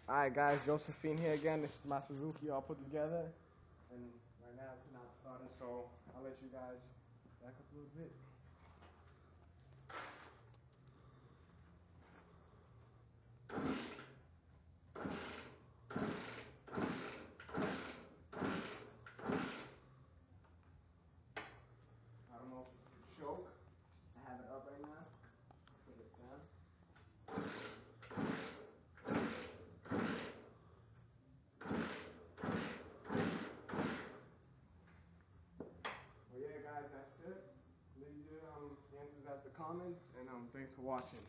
Alright guys, Josephine here again. This is my Suzuki all put together. And right now it's not starting, so I'll let you guys back up a little bit. I don't know if it's the choke. I have it up right now. Put it down. Well, yeah, guys, that's it. Leave your answers as the comments, and thanks for watching.